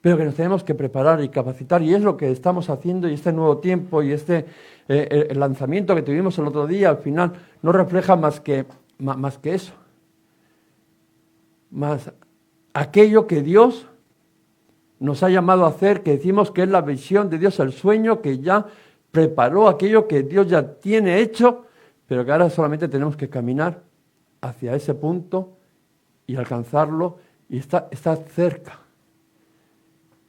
pero que nos tenemos que preparar y capacitar, y es lo que estamos haciendo, y este nuevo tiempo y el lanzamiento que tuvimos el otro día, al final, no refleja más que eso, más aquello que Dios nos ha llamado a hacer, que decimos que es la visión de Dios, el sueño que ya preparó, aquello que Dios ya tiene hecho, pero que ahora solamente tenemos que caminar hacia ese punto y alcanzarlo, y está cerca.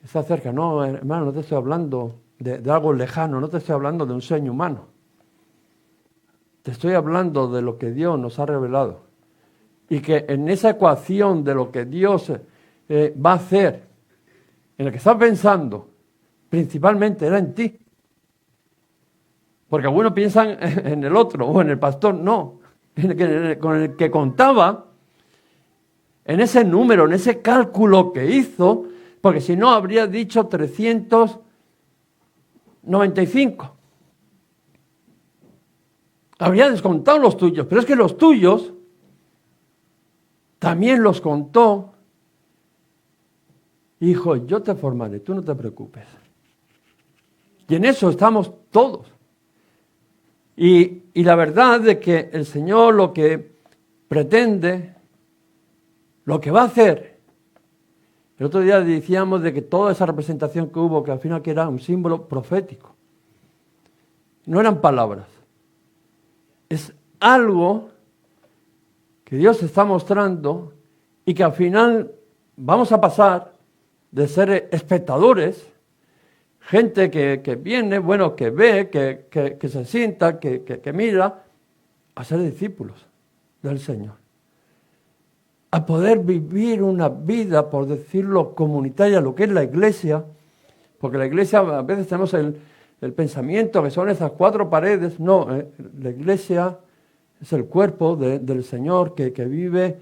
Está cerca. No, hermano, no te estoy hablando de algo lejano, no te estoy hablando de un sueño humano. Te estoy hablando de lo que Dios nos ha revelado. Y que en esa ecuación de lo que Dios va a hacer, en lo que estás pensando, principalmente era en ti. Porque algunos piensan en el otro o en el pastor, no. Con el que contaba, en ese número, en ese cálculo que hizo, porque si no habría dicho 395. Habría descontado los tuyos, pero es que los tuyos también los contó. Hijo, yo te formaré, tú no te preocupes. Y en eso estamos todos. Y la verdad de que el Señor lo que pretende, lo que va a hacer. El otro día decíamos de que toda esa representación que hubo, que al final que era un símbolo profético, no eran palabras. Es algo que Dios está mostrando y que al final vamos a pasar de ser espectadores, gente que viene, bueno, que ve, que se sienta, que mira, a ser discípulos del Señor. A poder vivir una vida, por decirlo, comunitaria, lo que es la iglesia, porque la iglesia a veces tenemos el pensamiento que son esas 4 paredes. No, la iglesia es el cuerpo del Señor que vive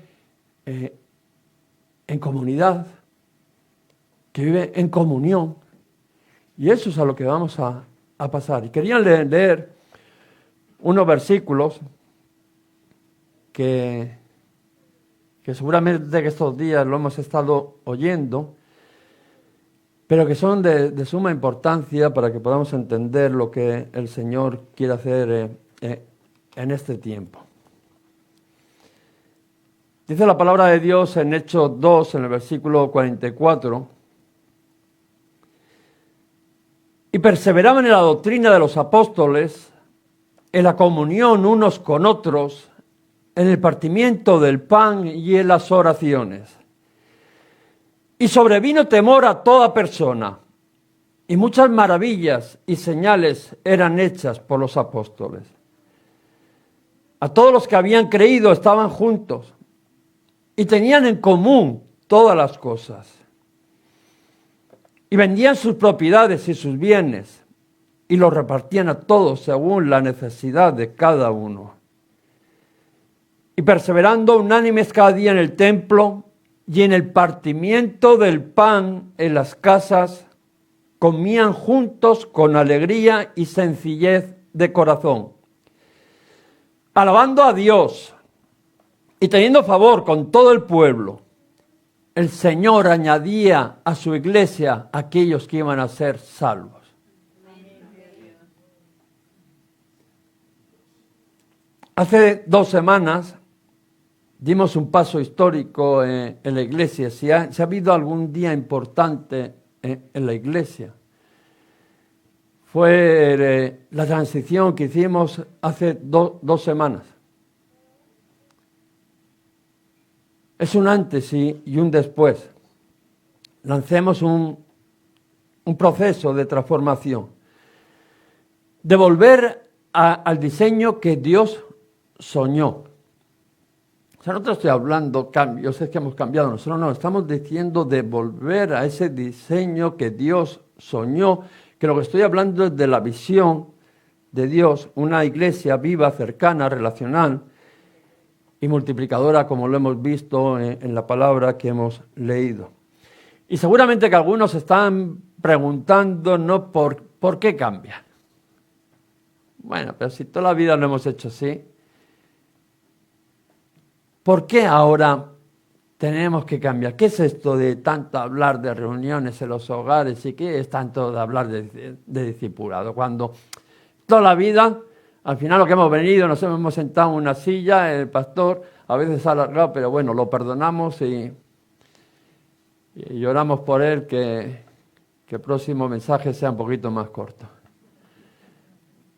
en comunidad, que vive en comunión, y eso es a lo que vamos a pasar. Y quería leer unos versículos que seguramente que estos días lo hemos estado oyendo, pero que son de suma importancia para que podamos entender lo que el Señor quiere hacer en este tiempo. Dice la palabra de Dios en Hechos 2, en el versículo 44, y perseveraban en la doctrina de los apóstoles, en la comunión unos con otros, en el partimiento del pan y en las oraciones. Y sobrevino temor a toda persona, y muchas maravillas y señales eran hechas por los apóstoles. A todos los que habían creído estaban juntos, y tenían en común todas las cosas. Y vendían sus propiedades y sus bienes, y los repartían a todos según la necesidad de cada uno. Y perseverando unánimes cada día en el templo y en el partimiento del pan en las casas, comían juntos con alegría y sencillez de corazón, alabando a Dios y teniendo favor con todo el pueblo. El Señor añadía a su iglesia aquellos que iban a ser salvos. Hace 2 semanas dimos un paso histórico en la iglesia. Si ha habido algún día importante en la iglesia, fue la transición que hicimos hace 2 semanas. Es un antes y un después. Lancemos un proceso de transformación, de volver al diseño que Dios soñó. O sea, no te estoy hablando cambios, es que hemos cambiado nosotros, no, estamos diciendo de volver a ese diseño que Dios soñó, que lo que estoy hablando es de la visión de Dios, una iglesia viva, cercana, relacional y multiplicadora, como lo hemos visto en la palabra que hemos leído. Y seguramente que algunos están preguntando, ¿no? ¿Por qué cambia? Bueno, pero si toda la vida lo hemos hecho así, ¿por qué ahora tenemos que cambiar. ¿Qué es esto de tanto hablar de reuniones en los hogares y qué es tanto de hablar de discipulado? Cuando toda la vida, al final lo que hemos venido, nos hemos sentado en una silla, el pastor a veces ha alargado, pero bueno, lo perdonamos y oramos por él que el próximo mensaje sea un poquito más corto.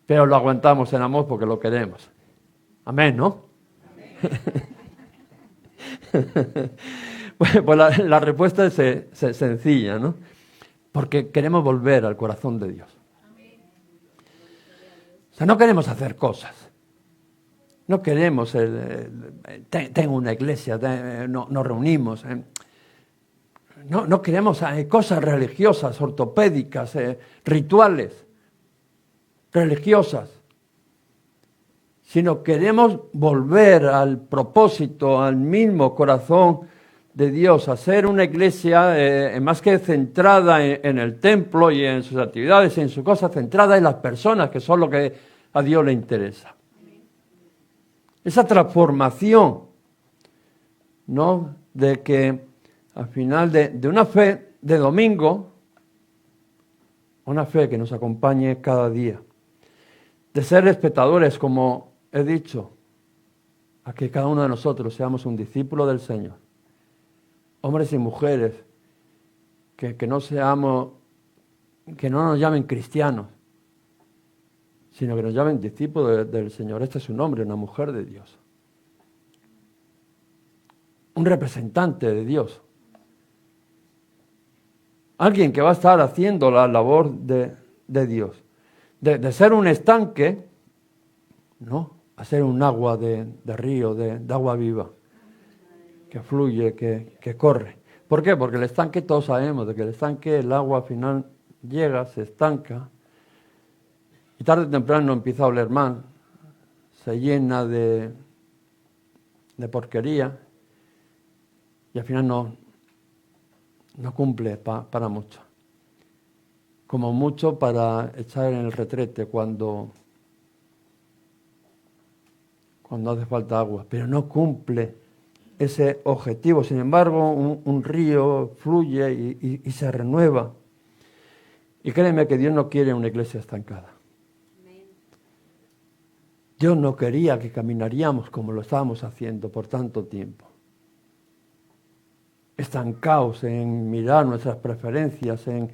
Pero lo aguantamos en amor porque lo queremos. Amén, ¿no? Pues la respuesta es sencilla, ¿no? Porque queremos volver al corazón de Dios. O sea, no queremos hacer cosas. No queremos, tengo una iglesia, nos reunimos. No queremos cosas religiosas, ortopédicas, rituales religiosas. Sino queremos volver al propósito, al mismo corazón de Dios, a ser una iglesia más que centrada en el templo y en sus actividades y en sus cosas, centrada en las personas, que son lo que a Dios le interesa. Esa transformación, ¿no? De que al final de una fe de domingo, una fe que nos acompañe cada día, de ser espectadores, como he dicho, a que cada uno de nosotros seamos un discípulo del Señor. Hombres y mujeres, que no nos llamen cristianos, sino que nos llamen discípulos del Señor. Este es un hombre, una mujer de Dios. Un representante de Dios. Alguien que va a estar haciendo la labor de Dios. De ser un estanque, ¿no? A ser un agua de río, de agua viva, que fluye, que corre. ¿Por qué? Porque el estanque, todos sabemos de que el estanque, el agua al final llega, se estanca, y tarde o temprano empieza a oler mal, se llena de porquería, y al final no cumple para mucho. Como mucho para echar en el retrete cuando hace falta agua, pero no cumple ese objetivo. Sin embargo, un río fluye y se renueva. Y créeme que Dios no quiere una iglesia estancada. Dios no quería que caminaríamos como lo estábamos haciendo por tanto tiempo. Estancados en mirar nuestras preferencias, en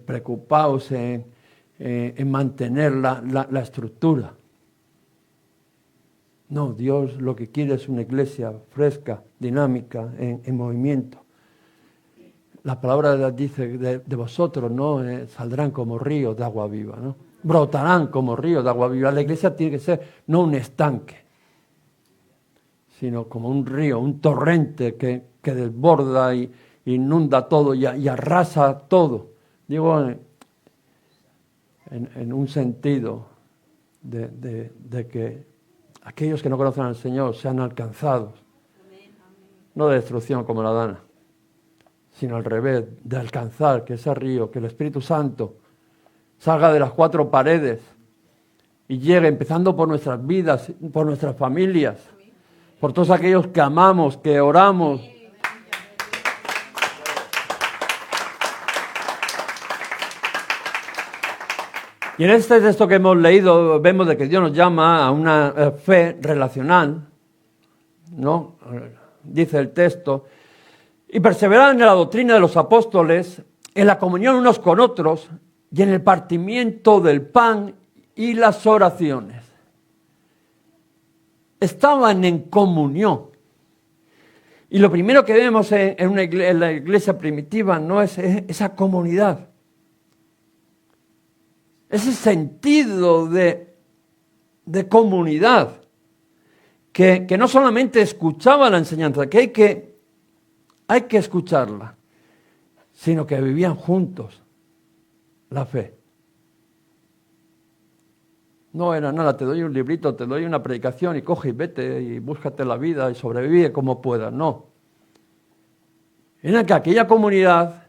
preocupados en mantener la estructura. No, Dios lo que quiere es una iglesia fresca, dinámica, en movimiento. La palabra dice de vosotros, ¿no? Saldrán como ríos de agua viva, ¿no? Brotarán como ríos de agua viva. La iglesia tiene que ser no un estanque, sino como un río, un torrente que desborda y inunda todo y arrasa todo. Digo, en un sentido de que aquellos que no conocen al Señor sean alcanzados. No de destrucción como la Dana, sino al revés, de alcanzar que ese río, que el Espíritu Santo salga de las cuatro paredes y llegue, empezando por nuestras vidas, por nuestras familias, por todos aquellos que amamos, que oramos. Y en este texto que hemos leído vemos de que Dios nos llama a una fe relacional, ¿no? Dice el texto, y perseveraban en la doctrina de los apóstoles, en la comunión unos con otros y en el partimiento del pan y las oraciones. Estaban en comunión. Y lo primero que vemos en la iglesia primitiva no es esa comunidad. Ese sentido de comunidad, que no solamente escuchaba la enseñanza, que hay que escucharla, sino que vivían juntos la fe. No era nada, te doy un librito, te doy una predicación y coge y vete y búscate la vida y sobrevive como puedas. No. Era que aquella comunidad,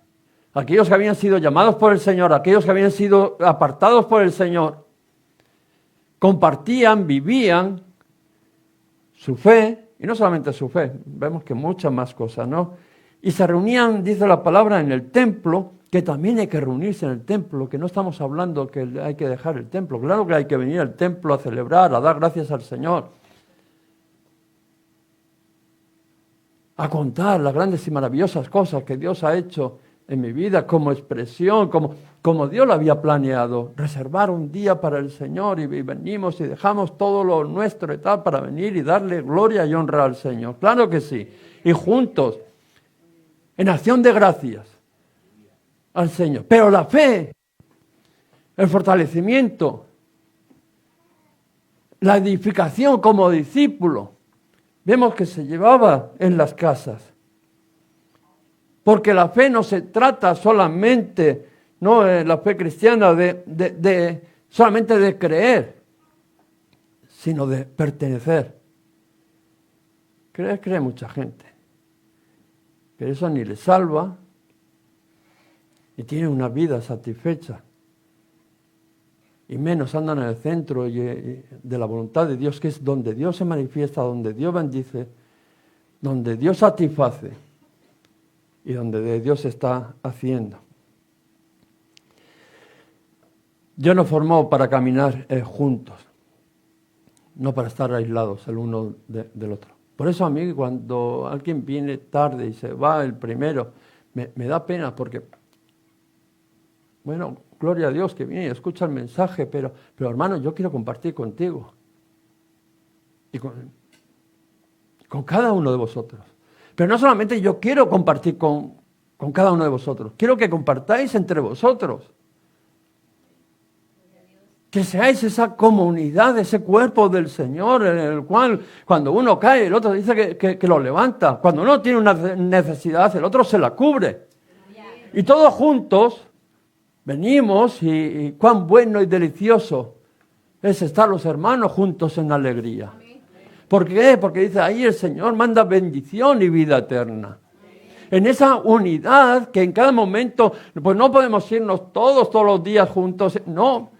aquellos que habían sido llamados por el Señor, aquellos que habían sido apartados por el Señor, compartían, vivían su fe Y no solamente su fe, vemos que muchas más cosas, ¿no? Y se reunían, dice la palabra, en el templo, que también hay que reunirse en el templo, que no estamos hablando que hay que dejar el templo. Claro que hay que venir al templo a celebrar, a dar gracias al Señor, a contar las grandes y maravillosas cosas que Dios ha hecho en mi vida como expresión, como Dios lo había planeado. Reservar un día para el Señor y venimos y dejamos todo lo nuestro y tal para venir y darle gloria y honra al Señor. Claro que sí. Y juntos, en acción de gracias al Señor. Pero la fe, el fortalecimiento, la edificación como discípulo, vemos que se llevaba en las casas. Porque la fe no se trata solamente, no la fe cristiana, solamente de creer, sino de pertenecer. Cree mucha gente. Pero eso ni le salva y tiene una vida satisfecha. Y menos andan en el centro de la voluntad de Dios, que es donde Dios se manifiesta, donde Dios bendice, donde Dios satisface y donde Dios está haciendo. Dios nos formó para caminar juntos, no para estar aislados el uno del otro. Por eso a mí cuando alguien viene tarde y se va el primero, me da pena porque, bueno, gloria a Dios que viene y escucha el mensaje, pero hermano, yo quiero compartir contigo y con cada uno de vosotros. Pero no solamente yo quiero compartir con cada uno de vosotros, quiero que compartáis entre vosotros. Que seáis esa comunidad, ese cuerpo del Señor, en el cual cuando uno cae, el otro dice que lo levanta. Cuando uno tiene una necesidad, el otro se la cubre. Y todos juntos venimos y cuán bueno y delicioso es estar los hermanos juntos en alegría. ¿Por qué? Porque dice, ahí el Señor manda bendición y vida eterna. En esa unidad que en cada momento, pues no podemos irnos todos los días juntos, no.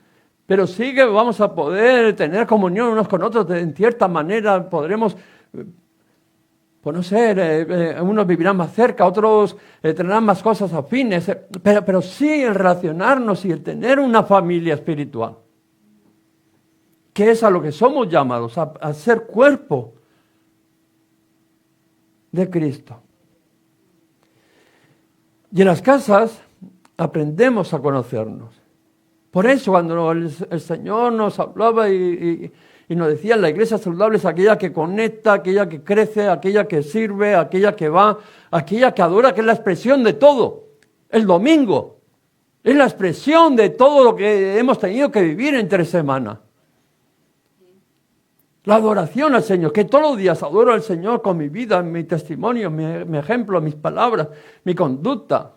Pero sí que vamos a poder tener comunión unos con otros, en cierta manera podremos, pues no sé, unos vivirán más cerca, otros tendrán más cosas afines, pero sí el relacionarnos y el tener una familia espiritual, que es a lo que somos llamados, a ser cuerpo de Cristo. Y en las casas aprendemos a conocernos. Por eso cuando el Señor nos hablaba y nos decía, la iglesia saludable es aquella que conecta, aquella que crece, aquella que sirve, aquella que va, aquella que adora, que es la expresión de todo. El domingo es la expresión de todo lo que hemos tenido que vivir entre semana. La adoración al Señor, que todos los días adoro al Señor con mi vida, mi testimonio, mi ejemplo, mis palabras, mi conducta.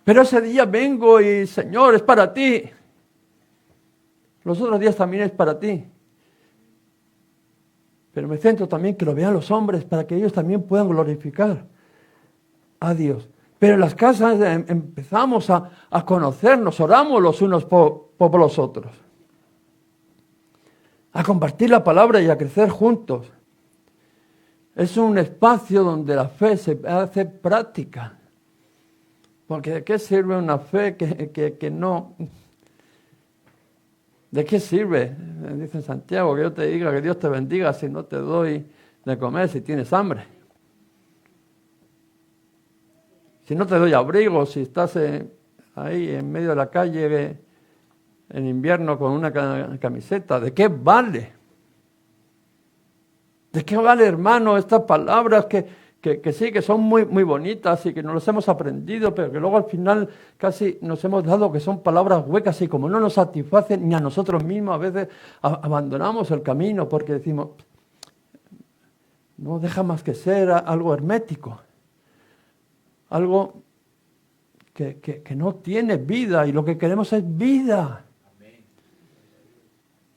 Pero ese día vengo y, Señor, es para ti. Los otros días también es para ti. Pero me centro también que lo vean los hombres para que ellos también puedan glorificar a Dios. Pero en las casas empezamos a conocernos, oramos los unos por los otros. A compartir la palabra y a crecer juntos. Es un espacio donde la fe se hace práctica. Porque ¿de qué sirve una fe que no? ¿De qué sirve? Dice Santiago, que yo te diga que Dios te bendiga si no te doy de comer, si tienes hambre. Si no te doy abrigo, si estás ahí en medio de la calle en invierno con una camiseta, ¿de qué vale? ¿De qué vale, hermano, estas palabras que sí, que son muy, muy bonitas y que nos las hemos aprendido, pero que luego al final casi nos hemos dado que son palabras huecas y como no nos satisfacen ni a nosotros mismos, a veces abandonamos el camino porque decimos, no deja más que ser algo hermético, algo que no tiene vida y lo que queremos es vida.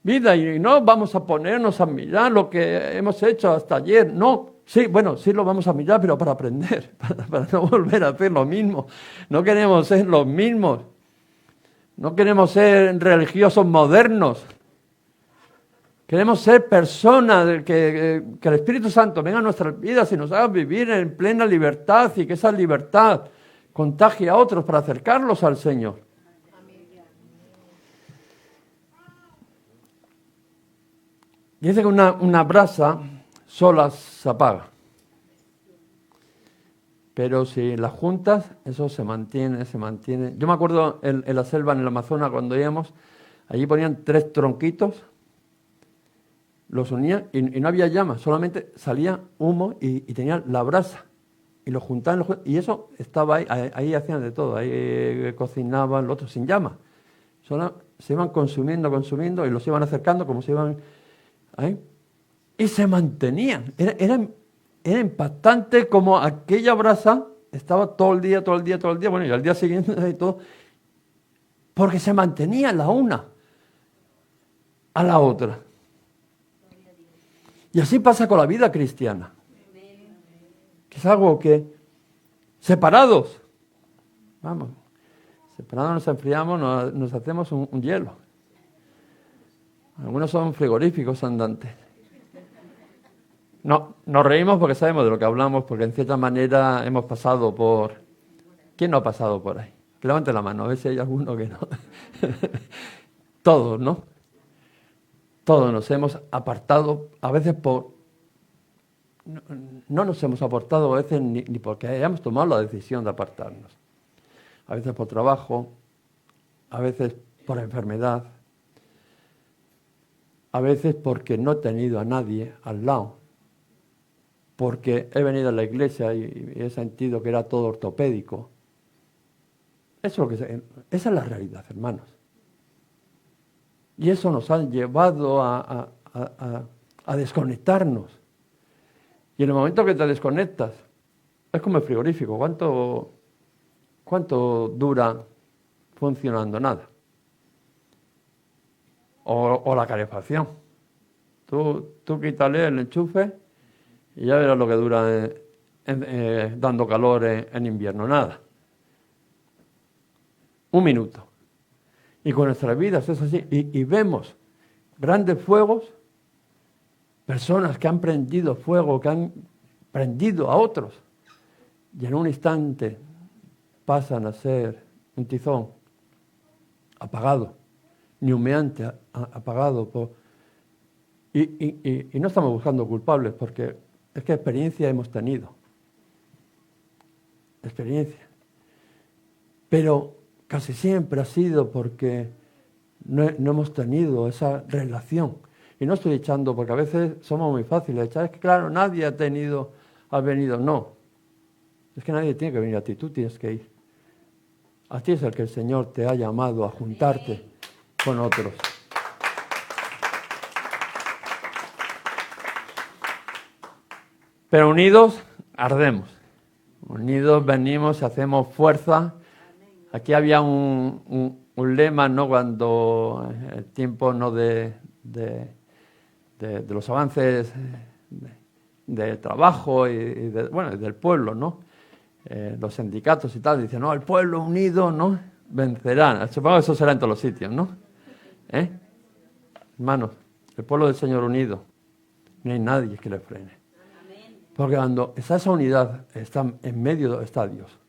Vida, y no vamos a ponernos a mirar lo que hemos hecho hasta ayer, no. Sí, bueno, sí lo vamos a mirar, pero para aprender, para no volver a hacer lo mismo. No queremos ser los mismos. No queremos ser religiosos modernos. Queremos ser personas que el Espíritu Santo venga a nuestras vidas y nos haga vivir en plena libertad y que esa libertad contagie a otros para acercarlos al Señor. Dice que una brasa sola se apaga. Pero si las juntas, eso se mantiene, se mantiene. Yo me acuerdo en la selva, en el Amazonas, cuando íbamos, allí ponían 3 tronquitos, los unían y no había llamas, solamente salía humo y tenían la brasa. Y lo juntaban, y eso estaba ahí hacían de todo, ahí cocinaban, los otros sin llama. Solo se iban consumiendo y los iban acercando como se iban ahí. Y se mantenían. Era impactante como aquella brasa estaba todo el día, bueno, y al día siguiente y todo, porque se mantenía la una a la otra. Y así pasa con la vida cristiana. Que es algo que, separados, separados nos enfriamos, nos hacemos un hielo. Algunos son frigoríficos andantes. No, nos reímos porque sabemos de lo que hablamos, porque en cierta manera hemos pasado por... ¿Quién no ha pasado por ahí? Que levante la mano, a ver si hay alguno que no. Todos, ¿no? Todos nos hemos apartado, a veces por... No nos hemos apartado a veces ni porque hayamos tomado la decisión de apartarnos. A veces por trabajo, a veces por enfermedad, a veces porque no he tenido a nadie al lado, porque he venido a la iglesia y he sentido que era todo ortopédico. Esa es la realidad, hermanos. Y eso nos ha llevado a desconectarnos. Y en el momento que te desconectas, es como el frigorífico. ¿Cuánto dura funcionando? Nada. O la calefacción. Tú quítale el enchufe y ya verás lo que dura dando calor en invierno. Nada. 1 minuto. Y con nuestras vidas es así. Y vemos grandes fuegos, personas que han prendido fuego, que han prendido a otros. Y en un instante pasan a ser un tizón apagado, ni humeante apagado. Y no estamos buscando culpables, porque es que experiencia hemos tenido. Experiencia. Pero casi siempre ha sido porque no hemos tenido esa relación. Y no estoy echando, porque a veces somos muy fáciles de echar. Es que claro, nadie ha venido. No. Es que nadie tiene que venir a ti, tú tienes que ir. A ti es el que el Señor te ha llamado a juntarte con otros. Pero unidos, ardemos. Unidos venimos, hacemos fuerza. Aquí había un lema, ¿no? Cuando el tiempo, ¿no? de los avances de trabajo y del pueblo, ¿no? Los sindicatos y tal, dicen, no, el pueblo unido, ¿no? Vencerá. Supongo que eso será en todos los sitios, ¿no? Hermanos, el pueblo del Señor unido, no hay nadie que le frene. Porque cuando está esa unidad, está en medio está Dios.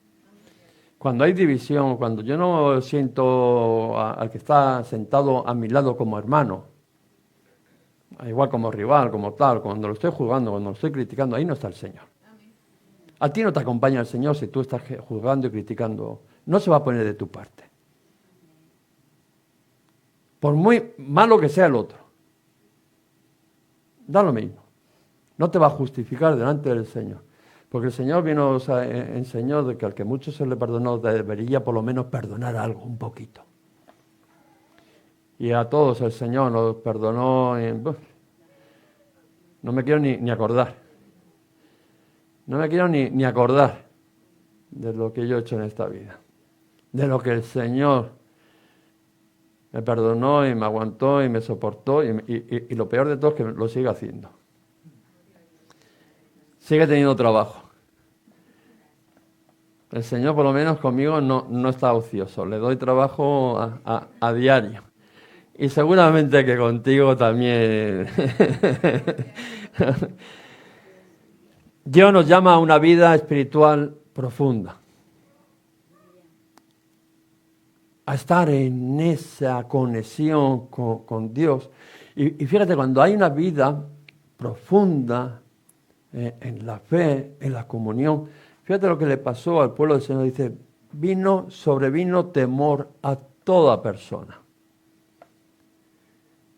Cuando hay división, cuando yo no siento al que está sentado a mi lado como hermano, igual como rival, como tal, cuando lo estoy juzgando, cuando lo estoy criticando, ahí no está el Señor. A ti no te acompaña el Señor si tú estás juzgando y criticando. No se va a poner de tu parte. Por muy malo que sea el otro. Da lo mismo. No te va a justificar delante del Señor. Porque el Señor nos enseñó de que al que mucho se le perdonó debería por lo menos perdonar algo, un poquito. Y a todos el Señor nos perdonó. No me quiero ni acordar. No me quiero ni acordar de lo que yo he hecho en esta vida. De lo que el Señor me perdonó y me aguantó y me soportó. Y lo peor de todo es que lo sigue haciendo. Sigue teniendo trabajo. El Señor, por lo menos conmigo, no está ocioso. Le doy trabajo a diario. Y seguramente que contigo también. Dios nos llama a una vida espiritual profunda. A estar en esa conexión con Dios. Y fíjate, cuando hay una vida profunda en la fe, en la comunión, fíjate lo que le pasó al pueblo del Señor. Dice, sobrevino temor a toda persona.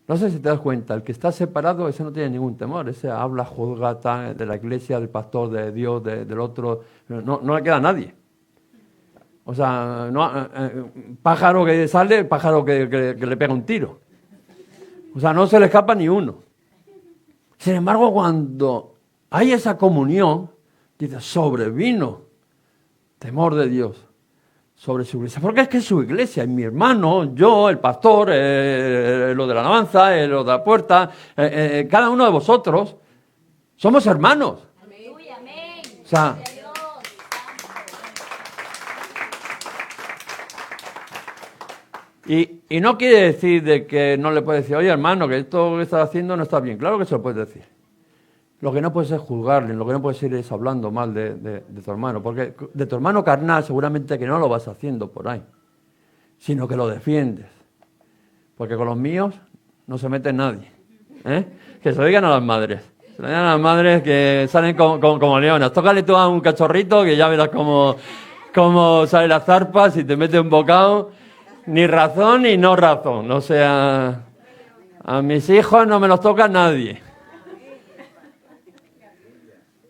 No sé si te das cuenta, el que está separado, ese no tiene ningún temor, ese habla, juzga de la iglesia, del pastor, de Dios, del otro, no le queda a nadie. O sea, pájaro que sale, pájaro que le pega un tiro. O sea, no se le escapa ni uno. Sin embargo, cuando hay esa comunión, dice, sobrevino temor de Dios sobre su iglesia. Porque es que es su iglesia, es mi hermano, yo, el pastor, lo de la alabanza, lo de la puerta, cada uno de vosotros somos hermanos. Amén. O sea, y no quiere decir de que no le puedes decir, oye hermano, que esto que estás haciendo no está bien. Claro que se lo puedes decir. Lo que no puedes es juzgarle, lo que no puedes ir es hablando mal de tu hermano, porque de tu hermano carnal seguramente que no lo vas haciendo por ahí, sino que lo defiendes. Porque con los míos no se mete nadie. Que se lo digan a las madres. Se lo digan a las madres que salen como leonas. Tócale tú a un cachorrito que ya verás cómo sale las zarpas y te mete un bocado. Ni razón ni no razón. O sea, a mis hijos no me los toca nadie.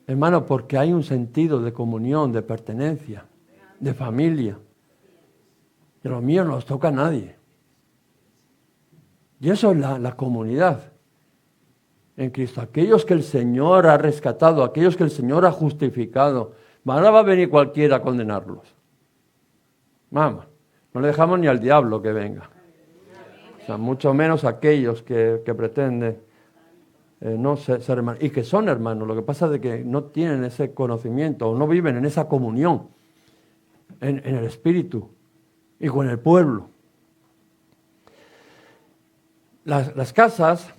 Hermano, porque hay un sentido de comunión, de pertenencia, de familia. Y los míos no los toca a nadie. Y eso es la comunidad en Cristo. Aquellos que el Señor ha rescatado, aquellos que el Señor ha justificado. Ahora va a venir cualquiera a condenarlos. Vamos, no le dejamos ni al diablo que venga. O sea, mucho menos aquellos que pretenden no ser hermanos, y que son hermanos. Lo que pasa es que no tienen ese conocimiento o no viven en esa comunión en el espíritu y con el pueblo. Las casas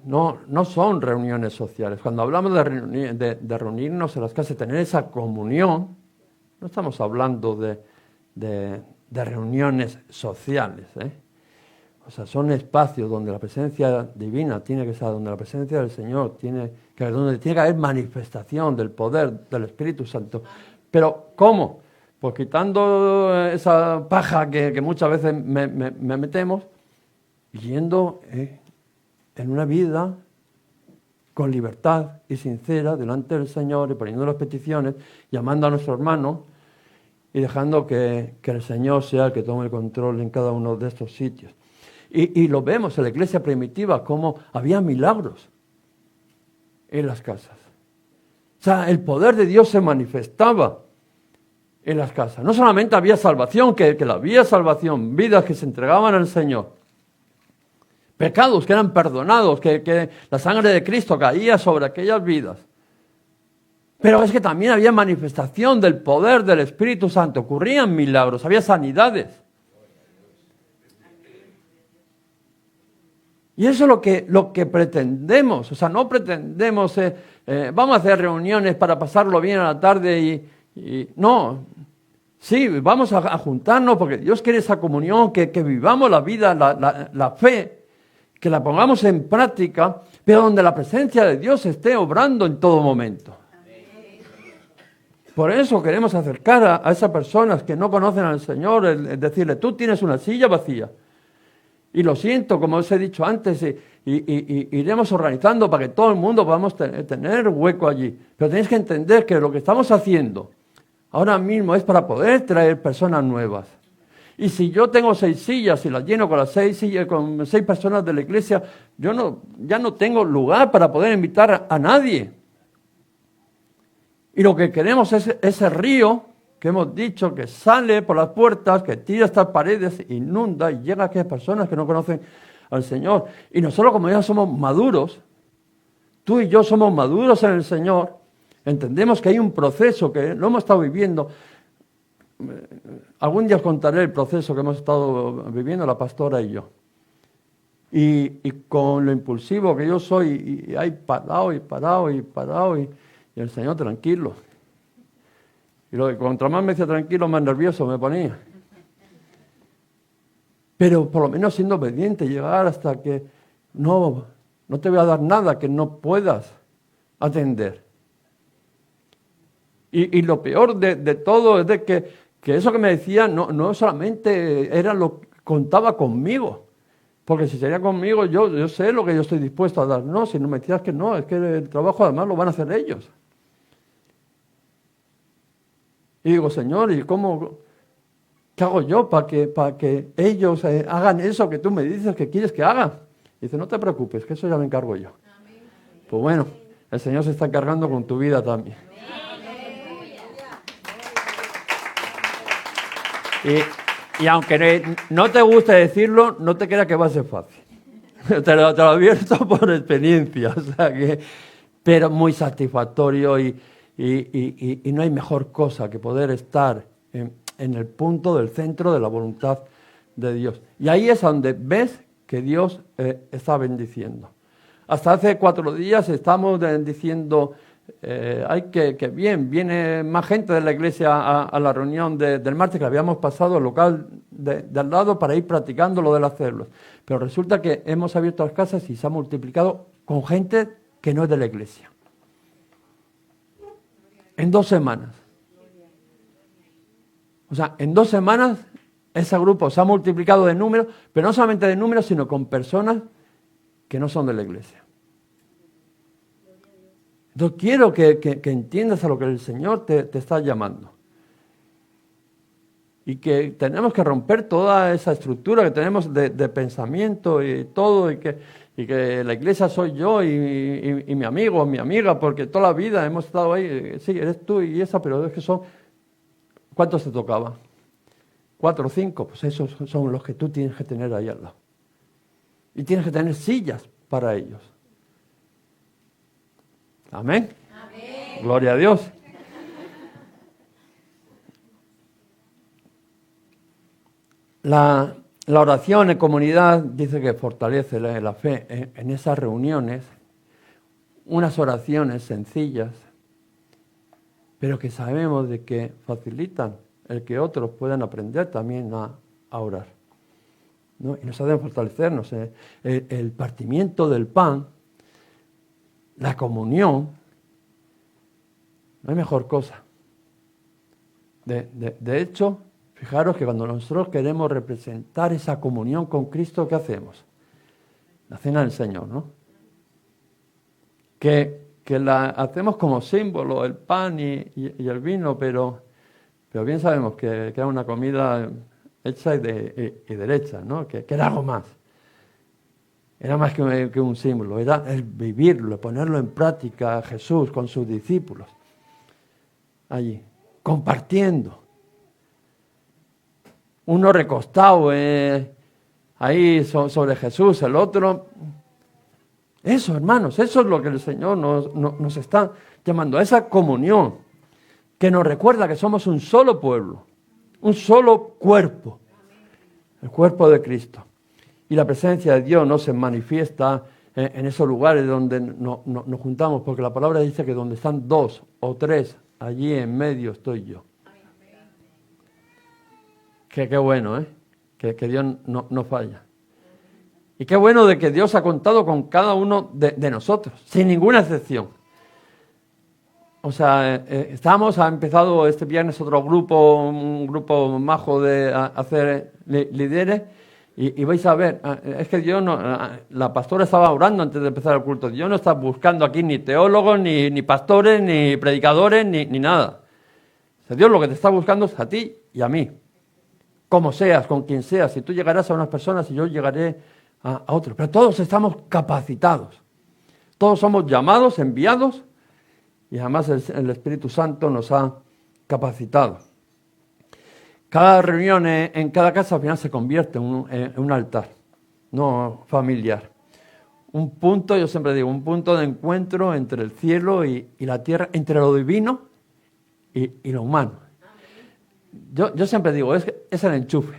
no son reuniones sociales. Cuando hablamos de reunirnos en las casas, tener esa comunión, no estamos hablando de reuniones sociales, O sea, son espacios donde la presencia divina tiene que estar, donde la presencia del Señor donde tiene que haber manifestación del poder del Espíritu Santo. Pero, ¿cómo? Pues quitando esa paja que muchas veces me metemos, yendo en una vida con libertad y sincera delante del Señor y poniendo las peticiones, llamando a nuestro hermano y dejando que el Señor sea el que tome el control en cada uno de estos sitios. Y lo vemos en la iglesia primitiva, como había milagros en las casas. O sea, el poder de Dios se manifestaba en las casas. No solamente había salvación, que había salvación, vidas que se entregaban al Señor, pecados que eran perdonados, que la sangre de Cristo caía sobre aquellas vidas. Pero es que también había manifestación del poder del Espíritu Santo, ocurrían milagros, había sanidades. Y eso es lo que pretendemos. O sea, no pretendemos, vamos a hacer reuniones para pasarlo bien a la tarde y no. Sí, vamos a juntarnos porque Dios quiere esa comunión, que vivamos la vida, la fe, que la pongamos en práctica, pero donde la presencia de Dios esté obrando en todo momento. Por eso queremos acercar a esas personas que no conocen al Señor, el decirle, tú tienes una silla vacía. Y lo siento, como os he dicho antes, y iremos organizando para que todo el mundo podamos tener hueco allí. Pero tenéis que entender que lo que estamos haciendo ahora mismo es para poder traer personas nuevas. Y si yo tengo 6 sillas y las lleno con las 6 sillas, con 6 personas de la iglesia, ya no tengo lugar para poder invitar a nadie. Y lo que queremos es ese río que hemos dicho que sale por las puertas, que tira estas paredes, inunda y llega a aquellas personas que no conocen al Señor. Y nosotros, como ya somos maduros, tú y yo somos maduros en el Señor, entendemos que hay un proceso que lo hemos estado viviendo. Algún día os contaré el proceso que hemos estado viviendo la pastora y yo. Y con lo impulsivo que yo soy, y ahí parado, y el Señor tranquilo. Y lo que contra más me decía tranquilo, más nervioso me ponía. Pero por lo menos siendo obediente, llegar hasta que no te voy a dar nada que no puedas atender. Y lo peor de todo es de que eso que me decía no solamente era lo que contaba conmigo. Porque si sería conmigo, yo sé lo que yo estoy dispuesto a dar. No, si no me decías que no, es que el trabajo además lo van a hacer ellos. Y digo, Señor, ¿y qué hago yo para que ellos hagan eso que tú me dices que quieres que hagan? Y dice, no te preocupes, que eso ya me encargo yo. Amén. Pues bueno, el Señor se está encargando con tu vida también. Y aunque no te guste decirlo, no te creas que va a ser fácil. Te lo advierto por experiencia. O sea pero muy satisfactorio y no hay mejor cosa que poder estar en el punto del centro de la voluntad de Dios. Y ahí es donde ves que Dios está bendiciendo. Hasta hace 4 días estamos diciendo, que bien, viene más gente de la iglesia a la reunión del martes, que habíamos pasado al local de al lado para ir practicando lo de las células. Pero resulta que hemos abierto las casas y se ha multiplicado con gente que no es de la iglesia. En 2 semanas. O sea, en 2 semanas ese grupo se ha multiplicado de número, pero no solamente de número, sino con personas que no son de la iglesia. Yo quiero que entiendas a lo que el Señor te está llamando. Y que tenemos que romper toda esa estructura que tenemos de pensamiento y todo, y que la iglesia soy yo y mi amigo o mi amiga, porque toda la vida hemos estado ahí, sí, eres tú y esa, pero es que son, ¿cuántos te tocaba? 4 o 5, pues esos son los que tú tienes que tener ahí al lado. Y tienes que tener sillas para ellos. Amén. Amén. Gloria a Dios. La oración en comunidad dice que fortalece la fe. En esas reuniones, unas oraciones sencillas, pero que sabemos de que facilitan el que otros puedan aprender también a orar, ¿no? Y nos hacen fortalecernos. El partimiento del pan, la comunión, no hay mejor cosa. De hecho, fijaros que cuando nosotros queremos representar esa comunión con Cristo, ¿qué hacemos? La cena del Señor, ¿no? Que la hacemos como símbolo, el pan y el vino, pero bien sabemos que era una comida hecha y derecha, ¿no? Que era algo más. Era más que un símbolo, era el vivirlo, ponerlo en práctica a Jesús con sus discípulos. Allí, compartiendo. Uno recostado ahí sobre Jesús, el otro. Eso, hermanos, eso es lo que el Señor nos está llamando, a esa comunión que nos recuerda que somos un solo pueblo, un solo cuerpo, el cuerpo de Cristo. Y la presencia de Dios no se manifiesta en esos lugares donde nos juntamos, porque la palabra dice que donde están 2 o 3, allí en medio estoy yo. Qué bueno, que Dios no falla. Y qué bueno de que Dios ha contado con cada uno de nosotros, sin ninguna excepción. O sea, ha empezado este viernes otro grupo, un grupo majo de hacer líderes, y vais a ver, es que Dios la pastora estaba orando antes de empezar el culto. Dios no está buscando aquí ni teólogos, ni pastores, ni predicadores, ni nada. O sea, Dios lo que te está buscando es a ti y a mí. Como seas, con quien seas. Si tú llegarás a unas personas y yo llegaré a otros. Pero todos estamos capacitados. Todos somos llamados, enviados, y además el Espíritu Santo nos ha capacitado. Cada reunión en cada casa al final se convierte en un altar, no familiar. Un punto, yo siempre digo, un punto de encuentro entre el cielo y la tierra, entre lo divino y lo humano. Yo siempre digo, es el enchufe,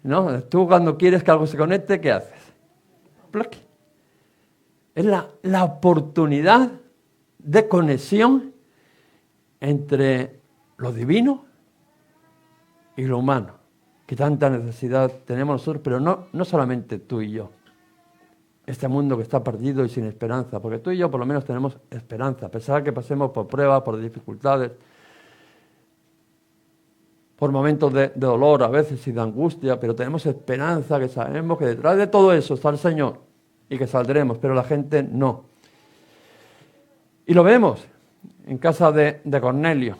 ¿no? Tú cuando quieres que algo se conecte, ¿qué haces? ¡plac! Es la oportunidad de conexión entre lo divino y lo humano, que tanta necesidad tenemos nosotros, pero no solamente tú y yo. Este mundo que está perdido y sin esperanza, porque tú y yo por lo menos tenemos esperanza, a pesar de que pasemos por pruebas, por dificultades, por momentos de dolor a veces y de angustia, pero tenemos esperanza, que sabemos que detrás de todo eso está el Señor y que saldremos, pero la gente no. Y lo vemos en casa de Cornelio,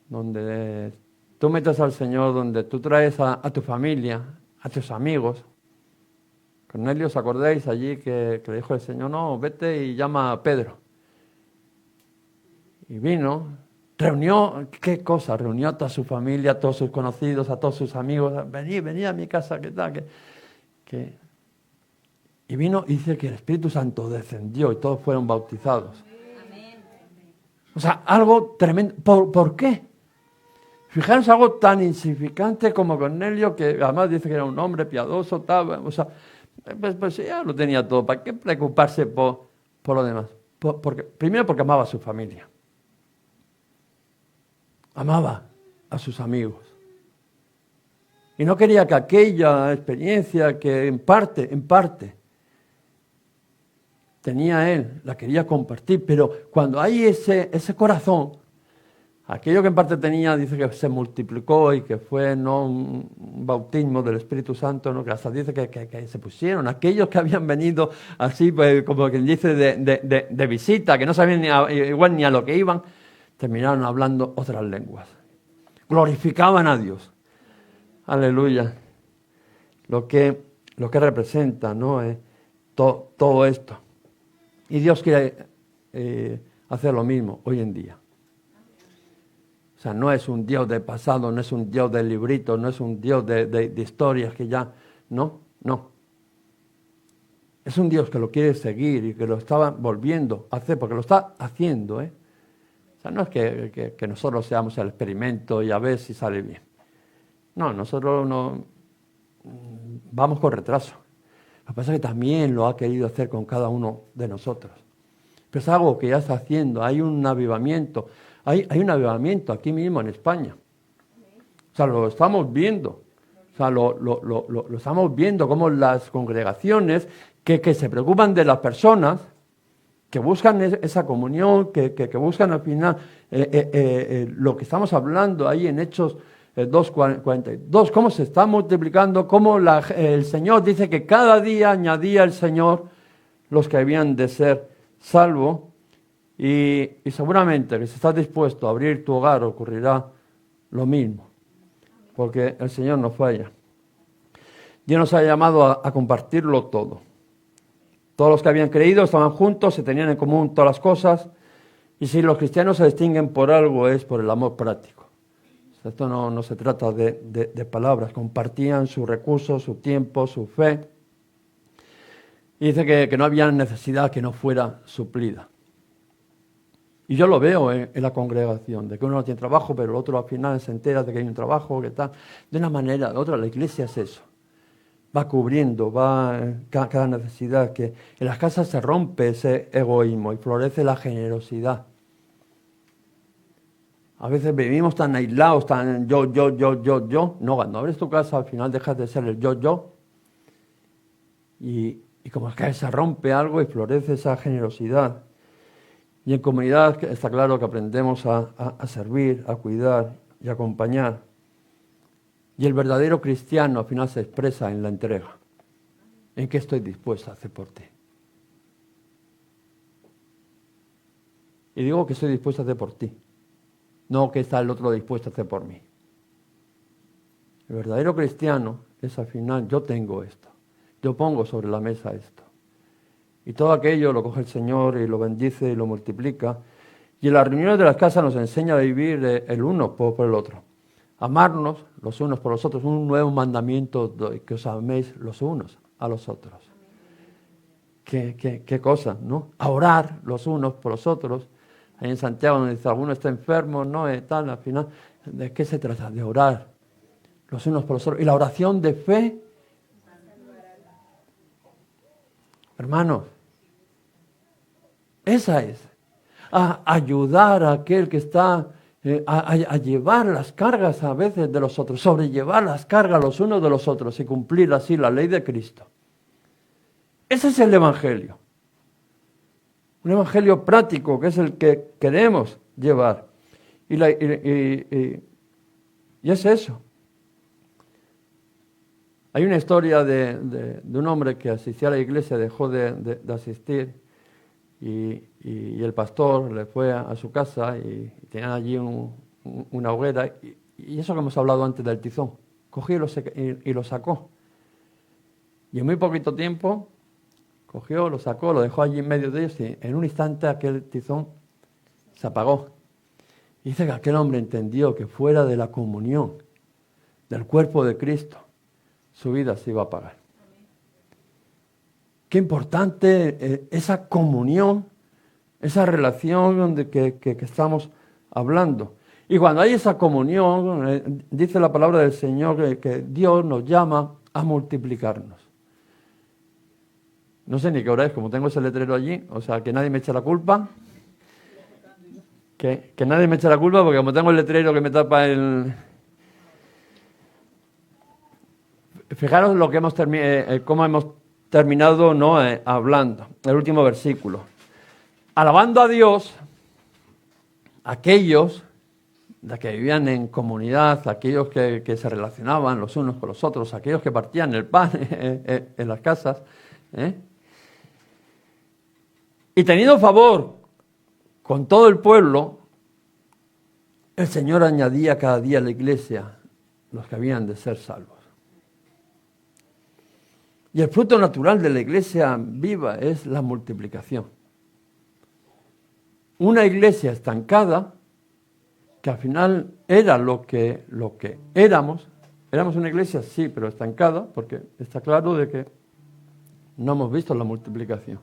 donde tú metes al Señor, donde tú traes a tu familia, a tus amigos. Cornelio, ¿os acordáis allí que le dijo el Señor, no, vete y llama a Pedro? Y vino, reunió, ¿qué cosa? Reunió a toda su familia, a todos sus conocidos, a todos sus amigos. Venid a mi casa, ¿qué tal? Y vino y dice que el Espíritu Santo descendió y todos fueron bautizados. O sea, algo tremendo. ¿Por qué? Fijaros, algo tan insignificante como Cornelio, que además dice que era un hombre piadoso, tal, o sea, pues ya lo tenía todo. ¿Para qué preocuparse por lo demás? Primero porque amaba a su familia. Amaba a sus amigos. Y no quería que aquella experiencia que en parte, tenía él, la quería compartir, pero cuando hay ese corazón, aquello que en parte tenía, dice que se multiplicó y que fue no un bautismo del Espíritu Santo, ¿no? Que hasta dice que se pusieron, aquellos que habían venido así, pues, como quien dice, de visita, que no sabían igual ni a lo que iban, terminaron hablando otras lenguas. Glorificaban a Dios. Aleluya. Lo que representa, ¿no? Todo esto. Y Dios quiere hacer lo mismo hoy en día. O sea, no es un Dios de pasado, no es un Dios de libritos, no es un Dios de historias que ya... No. Es un Dios que lo quiere seguir y que lo estaba volviendo a hacer, porque lo está haciendo, ¿eh? O sea, no es que nosotros seamos el experimento y a ver si sale bien. No, nosotros no vamos con retraso. Lo que pasa es que también lo ha querido hacer con cada uno de nosotros. Pero es algo que ya está haciendo, hay un avivamiento. Hay un avivamiento aquí mismo en España. O sea, lo estamos viendo. O sea, lo estamos viendo como las congregaciones que se preocupan de las personas, que buscan esa comunión, que buscan al final lo que estamos hablando ahí en Hechos 2:42, cómo se está multiplicando, cómo el Señor dice que cada día añadía el Señor los que habían de ser salvos, y seguramente que si estás dispuesto a abrir tu hogar ocurrirá lo mismo, porque el Señor no falla. Dios nos ha llamado a compartirlo todo. Todos los que habían creído estaban juntos, se tenían en común todas las cosas, y si los cristianos se distinguen por algo es por el amor práctico. Esto no se trata de palabras, compartían sus recursos, su tiempo, su fe, y dice que no había necesidad que no fuera suplida. Y yo lo veo en la congregación, de que uno no tiene trabajo, pero el otro al final se entera de que hay un trabajo, que tal. De una manera u otra, la iglesia es eso. Va cubriendo, cada necesidad, que en las casas se rompe ese egoísmo y florece la generosidad. A veces vivimos tan aislados, tan yo. No, cuando abres tu casa al final dejas de ser el yo. Y como es que se rompe algo y florece esa generosidad. Y en comunidad está claro que aprendemos a servir, a cuidar y a acompañar. Y el verdadero cristiano al final se expresa en la entrega. ¿En qué estoy dispuesto a hacer por ti? Y digo que estoy dispuesto a hacer por ti, no que está el otro dispuesto a hacer por mí. El verdadero cristiano es al final, yo tengo esto, yo pongo sobre la mesa esto. Y todo aquello lo coge el Señor y lo bendice y lo multiplica. Y en las reuniones de las casas nos enseña a vivir el uno por el otro. Amarnos los unos por los otros. Un nuevo mandamiento, que os améis los unos a los otros. Qué cosa, ¿no? A orar los unos por los otros. Ahí en Santiago donde dice, alguno está enfermo, no, tal, al final. ¿De qué se trata? De orar los unos por los otros. Y la oración de fe. Hermanos, esa es. A ayudar a aquel que está, a llevar las cargas a veces de los otros, sobrellevar las cargas los unos de los otros y cumplir así la ley de Cristo. Ese es el Evangelio. Un Evangelio práctico que es el que queremos llevar. Y es eso. Hay una historia de un hombre que asistía a la iglesia, dejó de asistir y el pastor le fue a su casa y tenían allí una hoguera y eso que hemos hablado antes del tizón, cogió y lo sacó. Y en muy poquito tiempo cogió, lo sacó, lo dejó allí en medio de ellos y en un instante aquel tizón se apagó. Y dice que aquel hombre entendió que fuera de la comunión del cuerpo de Cristo, su vida se iba a apagar. Qué importante esa comunión, esa relación de que estamos hablando. Y cuando hay esa comunión, dice la palabra del Señor que Dios nos llama a multiplicarnos. No sé ni qué hora es, como tengo ese letrero allí, o sea, que nadie me eche la culpa. Que nadie me eche la culpa porque como tengo el letrero que me tapa el... Fijaros lo que cómo hemos terminado hablando. El último versículo. Alabando a Dios, aquellos de que vivían en comunidad, aquellos que se relacionaban los unos con los otros, aquellos que partían el pan en las casas, y teniendo favor con todo el pueblo, el Señor añadía cada día a la iglesia los que habían de ser salvos. Y el fruto natural de la iglesia viva es la multiplicación. Una iglesia estancada, que al final era lo que éramos una iglesia, sí, pero estancada, porque está claro de que no hemos visto la multiplicación.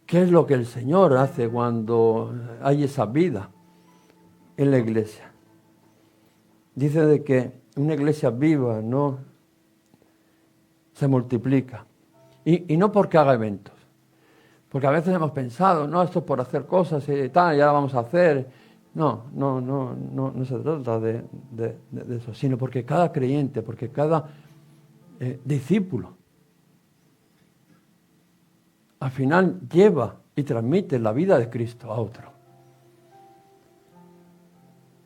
¿Qué es lo que el Señor hace cuando hay esa vida en la iglesia? Dice de que una iglesia viva no se multiplica. Y no porque haga eventos. Porque a veces hemos pensado, no, esto es por hacer cosas y tal, ya la vamos a hacer. No se trata de eso, sino porque cada creyente, porque cada discípulo, al final lleva y transmite la vida de Cristo a otro.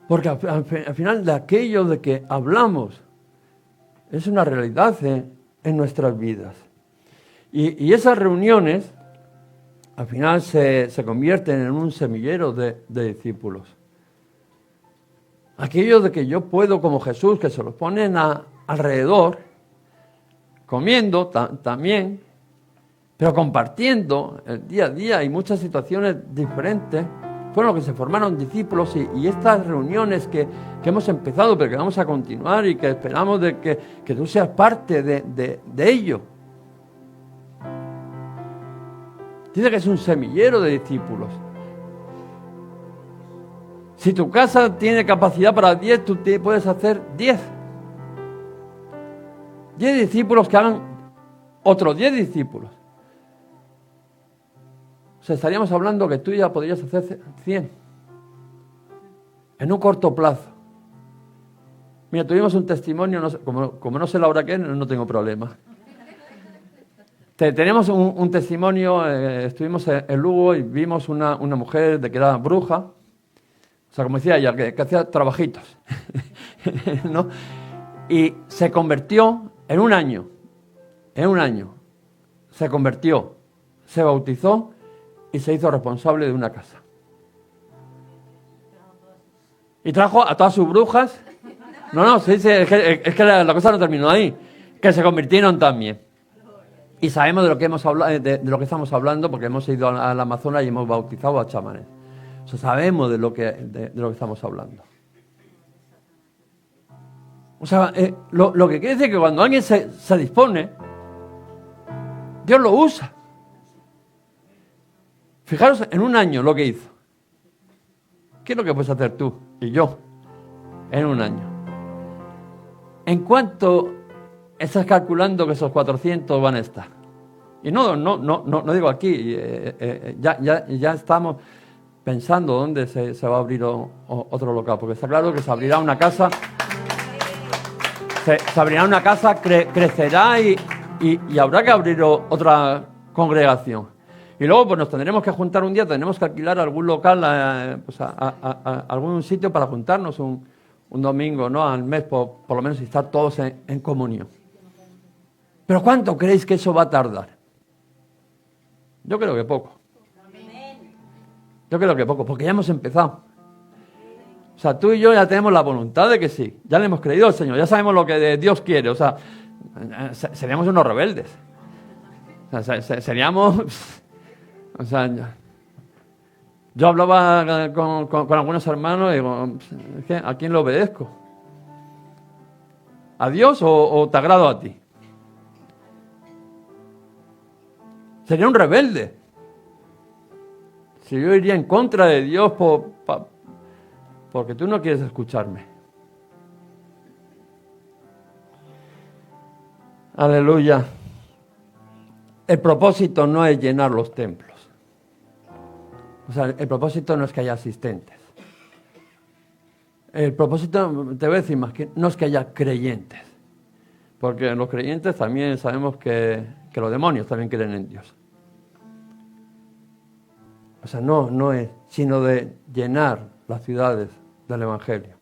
Porque al final de aquello de que hablamos es una realidad en nuestras vidas. Y esas reuniones al final se convierten en un semillero de discípulos. Aquello de que yo puedo, como Jesús, que se los ponen alrededor, comiendo también, pero compartiendo el día a día y muchas situaciones diferentes, fueron los que se formaron discípulos y estas reuniones que hemos empezado, pero que vamos a continuar y que esperamos de que tú seas parte de ello. Dice que es un semillero de discípulos. Si tu casa tiene capacidad para 10, tú puedes hacer 10. 10 discípulos que hagan otros 10 discípulos. O sea, estaríamos hablando que tú ya podrías hacer 100. En un corto plazo. Mira, tuvimos un testimonio, no sé, como no sé la hora que es, no tengo problema. Tenemos un testimonio, estuvimos en Lugo y vimos una mujer de que era bruja, o sea, como decía ella, que hacía trabajitos, ¿no? Y se convirtió en un año, se convirtió, se bautizó y se hizo responsable de una casa. Y trajo a todas sus brujas, es que la cosa no terminó ahí, que se convirtieron también. Y sabemos de lo que hemos hablado, de lo que estamos hablando, porque hemos ido al Amazonas y hemos bautizado a chamanes. O sea, sabemos de lo que estamos hablando. O sea, lo que quiere decir que cuando alguien se dispone, Dios lo usa. Fijaros en un año lo que hizo. ¿Qué es lo que puedes hacer tú y yo en un año? ¿En cuánto estás calculando que esos 400 van a estar? Y no digo aquí, ya estamos pensando dónde se va a abrir otro local, porque está claro que se abrirá una casa, se abrirá una casa, crecerá y habrá que abrir otra congregación. Y luego pues nos tendremos que juntar un día, tendremos que alquilar algún local, pues algún sitio para juntarnos un domingo, ¿no?, al mes, por lo menos, y estar todos en comunión. ¿Pero cuánto creéis que eso va a tardar? Yo creo que poco. Yo creo que poco, porque ya hemos empezado. O sea, tú y yo ya tenemos la voluntad de que sí. Ya le hemos creído al Señor, ya sabemos lo que Dios quiere. O sea, seríamos unos rebeldes. O sea, seríamos... O sea, yo hablaba con algunos hermanos y digo, es que ¿a quién le obedezco? ¿A Dios o te agrado a ti? Sería un rebelde. Si yo iría en contra de Dios porque tú no quieres escucharme. Aleluya. El propósito no es llenar los templos. O sea, el propósito no es que haya asistentes. El propósito, te voy a decir más, que no es que haya creyentes. Porque los creyentes también sabemos que los demonios también creen en Dios. O sea, no es, sino de llenar las ciudades del Evangelio.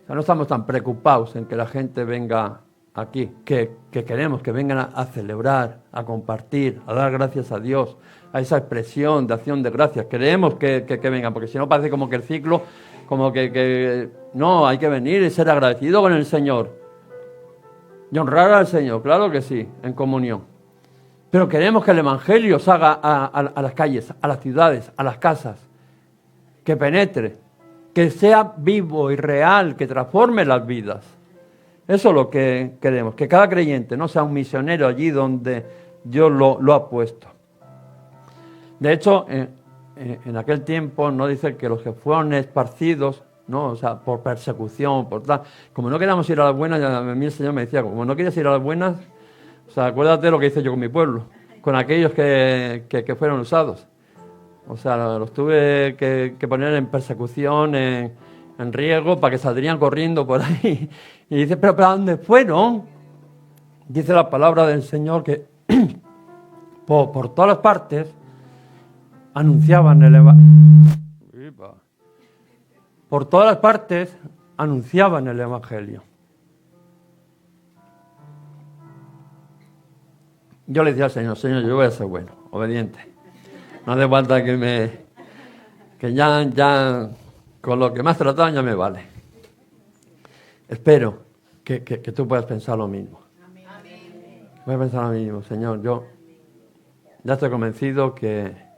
O sea, no estamos tan preocupados en que la gente venga aquí, que queremos que vengan a celebrar, a compartir, a dar gracias a Dios, a esa expresión de acción de gracias. Queremos que vengan, porque si no parece como que el ciclo, como que no, hay que venir y ser agradecido con el Señor. Y honrar al Señor, claro que sí, en comunión. Pero queremos que el Evangelio salga a las calles, a las ciudades, a las casas, que penetre, que sea vivo y real, que transforme las vidas. Eso es lo que queremos, que cada creyente no sea un misionero allí donde Dios lo ha puesto. De hecho, en aquel tiempo no dice que los que fueron esparcidos, ¿no?, o sea, por persecución, por tal, como no queríamos ir a las buenas, a mí el Señor me decía, como no quieres ir a las buenas, o sea, acuérdate de lo que hice yo con mi pueblo, con aquellos que fueron usados. O sea, los tuve que poner en persecución, en riesgo, para que saldrían corriendo por ahí. Y dice, ¿pero para dónde fueron? Dice la palabra del Señor que por todas las partes anunciaban el Evangelio. Por todas las partes anunciaban el Evangelio. Yo le decía al Señor, Señor, yo voy a ser bueno, obediente. No hace falta que ya con lo que me has tratado ya me vale. Espero que tú puedas pensar lo mismo. Voy a pensar lo mismo, Señor. Yo ya estoy convencido que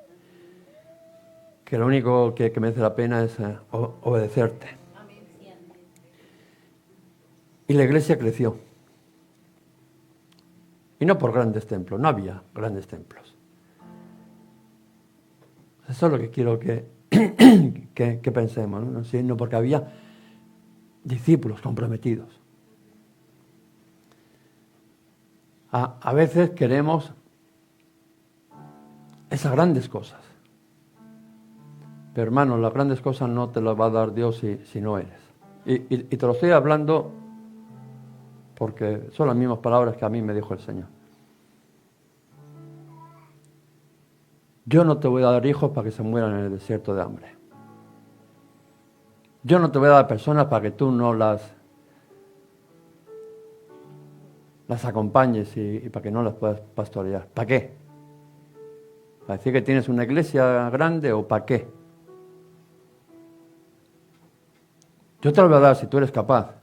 lo único que merece la pena es obedecerte. Y la iglesia creció. Y no por grandes templos, no había grandes templos. Eso es lo que quiero que pensemos, ¿no? Sino porque había discípulos comprometidos. A veces queremos esas grandes cosas. Pero hermano, las grandes cosas no te las va a dar Dios si no eres. Y te lo estoy hablando porque son las mismas palabras que a mí me dijo el Señor. Yo no te voy a dar hijos para que se mueran en el desierto de hambre. Yo no te voy a dar personas para que tú no las acompañes y para que no las puedas pastorear. ¿Para qué? ¿Para decir que tienes una iglesia grande o para qué? Yo te lo voy a dar si tú eres capaz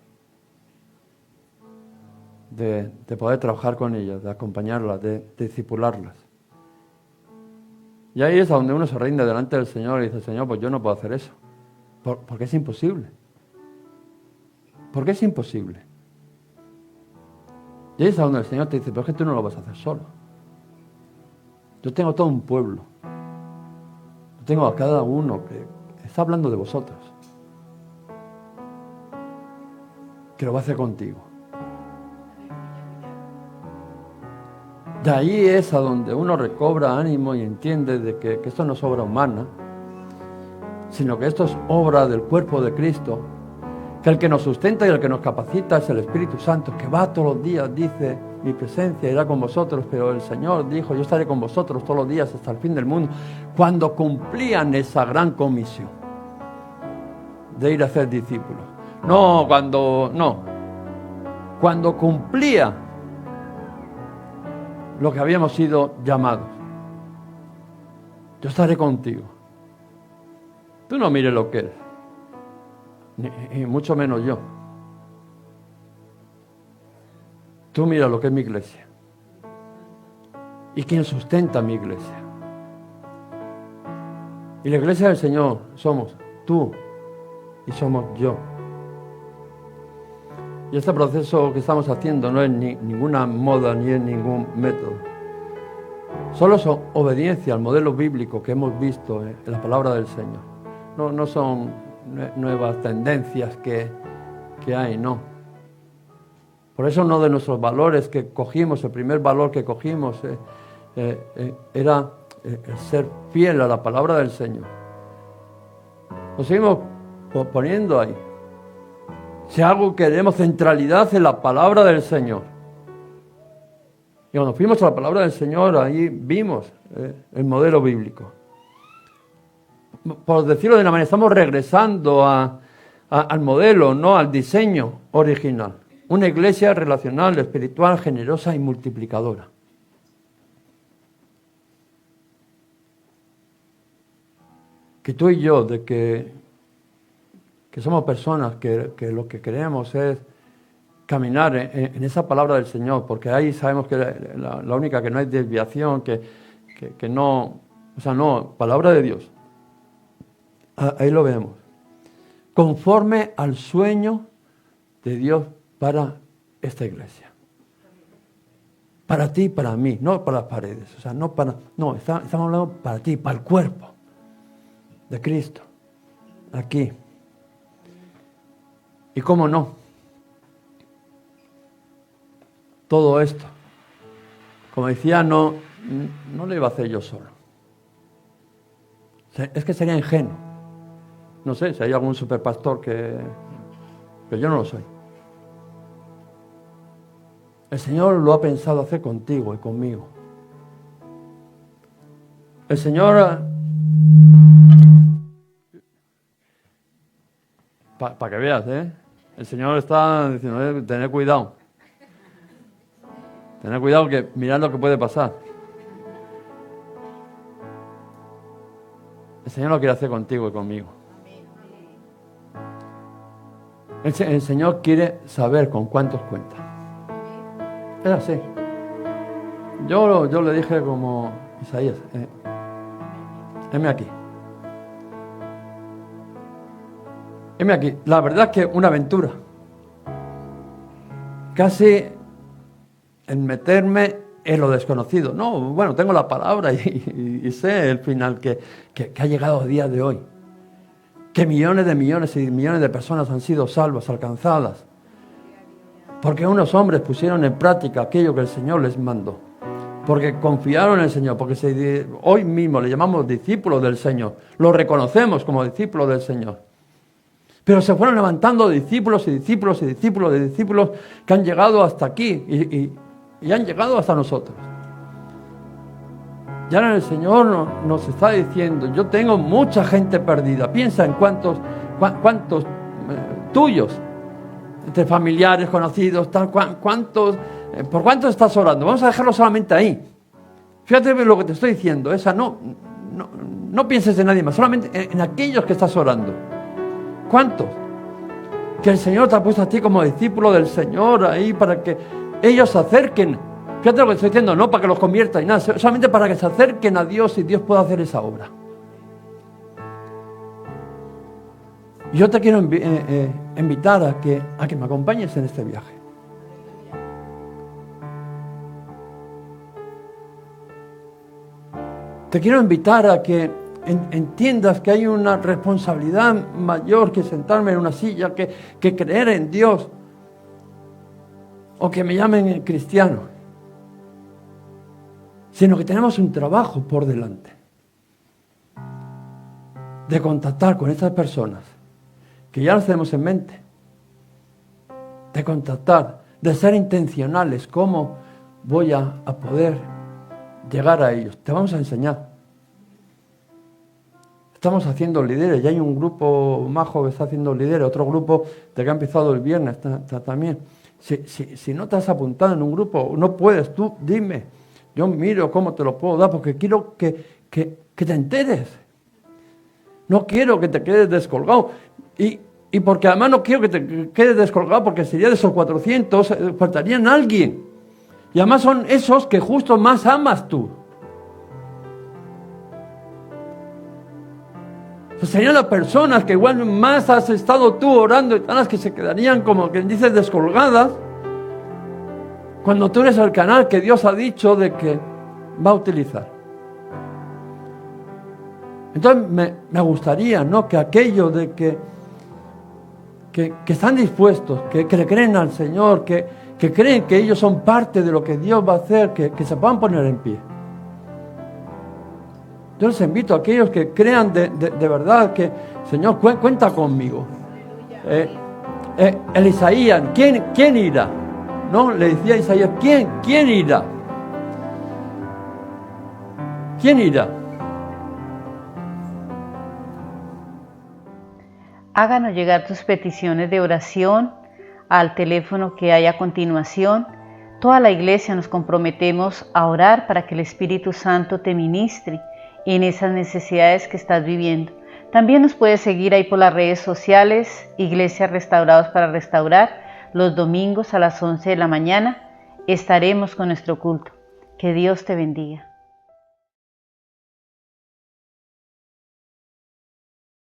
de poder trabajar con ellas, de acompañarlas, de discipularlas. Y ahí es a donde uno se rinde delante del Señor y dice, Señor, pues yo no puedo hacer eso. Porque es imposible. Porque es imposible. Y ahí es a donde el Señor te dice, pero es que tú no lo vas a hacer solo. Yo tengo todo un pueblo. Yo tengo a cada uno que está hablando de vosotros. Que lo va a hacer contigo. De ahí es a donde uno recobra ánimo y entiende de que esto no es obra humana, sino que esto es obra del cuerpo de Cristo, que el que nos sustenta y el que nos capacita es el Espíritu Santo, que va todos los días, dice, mi presencia irá con vosotros, pero el Señor dijo, yo estaré con vosotros todos los días hasta el fin del mundo, cuando cumplían esa gran comisión de ir a ser discípulos. Cuando cumplía lo que habíamos sido llamados. Yo estaré contigo. Tú no mires lo que eres, y mucho menos yo. Tú mira lo que es mi iglesia y quién sustenta mi iglesia. Y la iglesia del Señor somos tú y somos yo. Y este proceso que estamos haciendo no es ninguna moda ni es ningún método. Solo es obediencia al modelo bíblico que hemos visto en la palabra del Señor. No son nuevas tendencias que hay, no. Por eso uno de nuestros valores que cogimos, el primer valor que cogimos era el ser fiel a la palabra del Señor. Nos seguimos poniendo ahí. Si algo queremos centralidad en la palabra del Señor. Y cuando fuimos a la palabra del Señor, ahí vimos el modelo bíblico. Por decirlo de una manera, estamos regresando al modelo, no al diseño original. Una iglesia relacional, espiritual, generosa y multiplicadora. Que tú y yo, de que somos personas que lo que queremos es caminar en esa palabra del Señor, porque ahí sabemos que la única, que no hay desviación, que no, o sea, no, palabra de Dios. Ahí lo vemos. Conforme al sueño de Dios para esta iglesia. Para ti y para mí, no para las paredes. O sea, estamos hablando para ti, para el cuerpo de Cristo. Aquí. Y cómo no. Todo esto, como decía, no lo iba a hacer yo solo. Es que sería ingenuo. No sé si hay algún superpastor pero yo no lo soy. El Señor lo ha pensado hacer contigo y conmigo. El Señor, para que veas, el Señor está diciendo, tened cuidado. Tened cuidado, que mirad lo que puede pasar. El Señor lo quiere hacer contigo y conmigo. El Señor quiere saber con cuántos cuenta. Es así. Yo le dije como Isaías, heme aquí. Heme aquí. La verdad es que una aventura. Casi en meterme en lo desconocido. No, bueno, tengo la palabra y sé el final que ha llegado a día de hoy. Que millones y millones de personas han sido salvas, alcanzadas. Porque unos hombres pusieron en práctica aquello que el Señor les mandó. Porque confiaron en el Señor. Porque hoy mismo le llamamos discípulos del Señor. Lo reconocemos como discípulos del Señor. Pero se fueron levantando discípulos y discípulos y discípulos y discípulos que han llegado hasta aquí y han llegado hasta nosotros. Ya el Señor nos está diciendo, yo tengo mucha gente perdida. Piensa en cuántos tuyos, entre familiares, conocidos, por cuántos estás orando. Vamos a dejarlo solamente ahí. Fíjate lo que te estoy diciendo. No pienses en nadie más, solamente en aquellos que estás orando. ¿Cuántos? Que el Señor te ha puesto a ti como discípulo del Señor ahí para que ellos se acerquen. Fíjate lo que estoy diciendo, no para que los convierta y nada, solamente para que se acerquen a Dios y Dios pueda hacer esa obra. Yo te quiero invitar a que me acompañes en este viaje. Te quiero invitar a que entiendas que hay una responsabilidad mayor que sentarme en una silla, que creer en Dios, o que me llamen cristiano. sino que tenemos un trabajo por delante de contactar con estas personas que ya las tenemos en mente, de contactar, de ser intencionales. ¿Cómo voy a poder llegar a ellos? Te vamos a enseñar. Estamos haciendo líderes, ya hay un grupo majo que está haciendo líderes, otro grupo de que ha empezado el viernes está también. Si no te has apuntado en un grupo, no puedes, tú dime, yo miro cómo te lo puedo dar, porque quiero que te enteres. No quiero que te quedes descolgado. Y porque además no quiero que te quedes descolgado, porque sería de esos 400, faltarían alguien. Y además son esos que justo más amas tú. Serían las personas que igual más has estado tú orando, y las que se quedarían, como que dices, descolgadas, cuando tú eres el canal que Dios ha dicho de que va a utilizar. Entonces me gustaría, ¿no?, que aquellos de que están dispuestos, que le creen al Señor, que creen que ellos son parte de lo que Dios va a hacer, que se puedan poner en pie. Yo les invito a aquellos que crean de verdad que, Señor, cuenta conmigo. El Isaías, ¿quién irá? ¿No? Le decía a Isaías, ¿quién irá? ¿Quién irá? Háganos llegar tus peticiones de oración al teléfono que hay a continuación. Toda la iglesia nos comprometemos a orar para que el Espíritu Santo te ministre en esas necesidades que estás viviendo. También nos puedes seguir ahí por las redes sociales, Iglesias Restaurados para Restaurar. Los domingos a las 11 de la mañana estaremos con nuestro culto. Que Dios te bendiga.